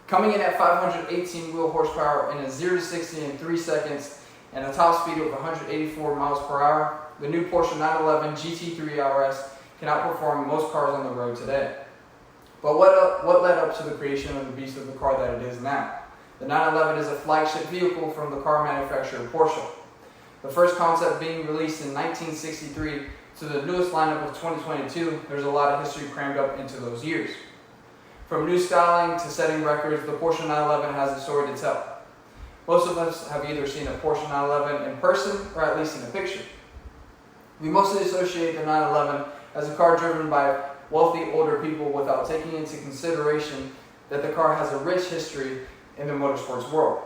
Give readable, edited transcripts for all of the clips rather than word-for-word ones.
Coming in at 518 wheel horsepower and a 0 to 60 in 3 seconds and a top speed of 184 miles per hour, the new Porsche 911 GT3 RS can outperform most cars on the road today. But what led up to the creation of the beast of the car that it is now? The 911 is a flagship vehicle from the car manufacturer Porsche. The first concept being released in 1963 to the newest lineup of 2022, there's a lot of history crammed up into those years. From new styling to setting records, the Porsche 911 has a story to tell. Most of us have either seen a Porsche 911 in person or at least in a picture. We mostly associate the 911 as a car driven by wealthy older people without taking into consideration that the car has a rich history in the motorsports world.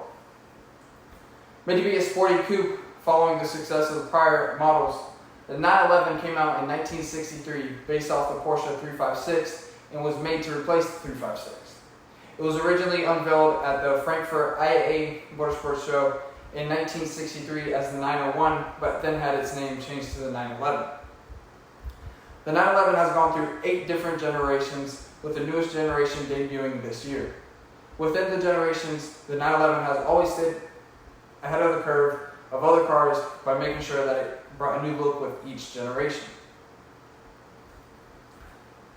Made to be a sporty coupe following the success of the prior models, the 911 came out in 1963 based off the Porsche 356 and was made to replace the 356. It was originally unveiled at the Frankfurt IAA Motorsports Show in 1963 as the 901, but then had its name changed to the 911. The 911 has gone through 8 different generations, with the newest generation debuting this year. Within the generations, the 911 has always stayed ahead of the curve of other cars by making sure that it brought a new look with each generation.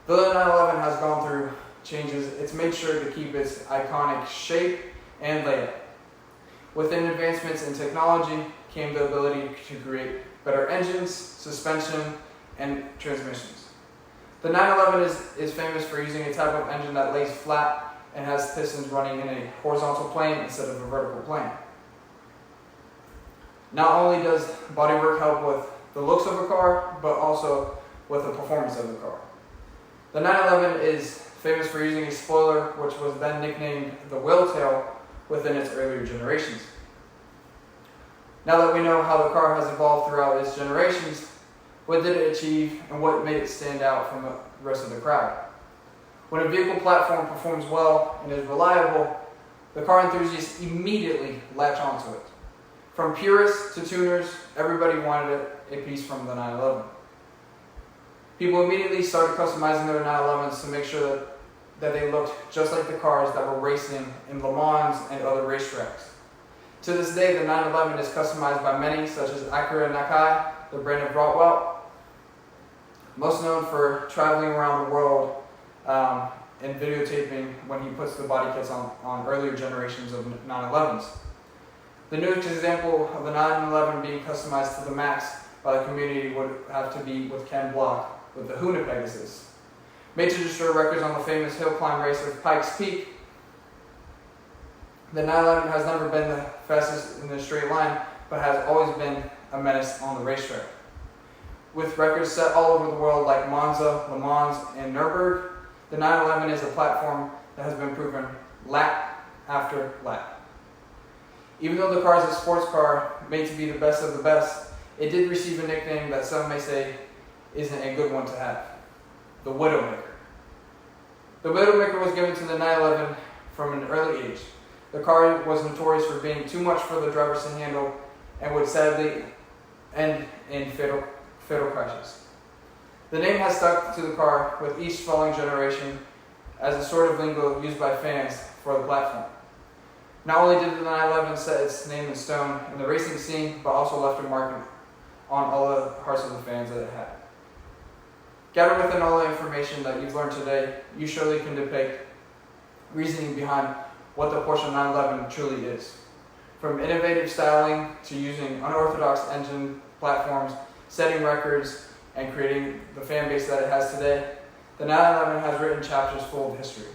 Though the 911 has gone through changes, it's made sure to keep its iconic shape and layout. Within advancements in technology came the ability to create better engines, suspension, and transmissions. The 911 is famous for using a type of engine that lays flat and has pistons running in a horizontal plane instead of a vertical plane. Not only does bodywork help with the looks of a car, but also with the performance of the car. The 911 is famous for using a spoiler, which was then nicknamed the whale tail within its earlier generations. Now that we know how the car has evolved throughout its generations, what did it achieve and what made it stand out from the rest of the crowd? When a vehicle platform performs well and is reliable, the car enthusiasts immediately latch onto it. From purists to tuners, everybody wanted a piece from the 911. People immediately started customizing their 911s to make sure that they looked just like the cars that were racing in Le Mans and other racetracks. To this day, the 911 is customized by many, such as Acura Nakai, the brand of Rotwell, most known for traveling around the world and videotaping when he puts the body kits on earlier generations of 911s. The newest example of the 911 being customized to the max by the community would have to be with Ken Block with the Huna Pegasus. Made to destroy records on the famous hill climb race of Pikes Peak, the 911 has never been the fastest in a straight line, but has always been a menace on the racetrack. With records set all over the world like Monza, Le Mans, and Nürburgring, the 911 is a platform that has been proven lap after lap. Even though the car is a sports car made to be the best of the best, it did receive a nickname that some may say isn't a good one to have: the Widowmaker. The Widowmaker was given to the 911 from an early age. The car was notorious for being too much for the drivers to handle and would sadly end in fatal crashes. The name has stuck to the car with each following generation as a sort of lingo used by fans for the platform. Not only did the 911 set its name in stone in the racing scene, but also left a mark on all the hearts of the fans that it had. Gathered within all the information that you've learned today, you surely can depict reasoning behind what the Porsche 911 truly is. From innovative styling to using unorthodox engine platforms, setting records, and creating the fan base that it has today, the 911 has written chapters full of history.